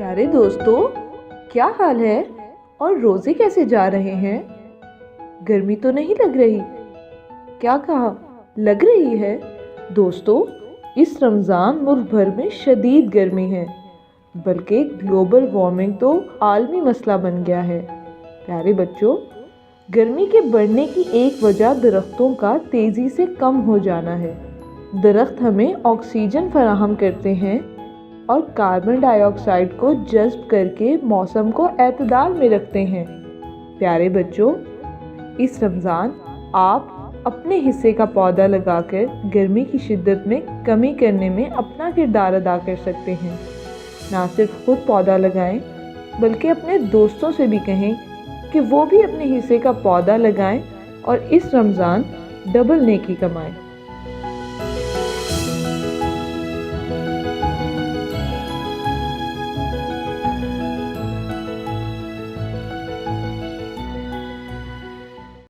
प्यारे दोस्तों, क्या हाल है और रोजे कैसे जा रहे हैं? गर्मी तो नहीं लग रही? क्या कहा, लग रही है? दोस्तों, इस रमज़ान मुल्क भर में शदीद गर्मी है, बल्कि ग्लोबल वार्मिंग तो आलमी मसला बन गया है। प्यारे बच्चों, गर्मी के बढ़ने की एक वजह दरख्तों का तेज़ी से कम हो जाना है। दरख्त हमें ऑक्सीजन फराहम करते हैं और कार्बन डाइऑक्साइड को जज़्ब करके मौसम को एतदाल में रखते हैं। प्यारे बच्चों, इस रमज़ान आप अपने हिस्से का पौधा लगाकर गर्मी की शिद्दत में कमी करने में अपना किरदार अदा कर सकते हैं। ना सिर्फ खुद पौधा लगाएं, बल्कि अपने दोस्तों से भी कहें कि वो भी अपने हिस्से का पौधा लगाएं और इस रमज़ान डबल नेकी कमाएं।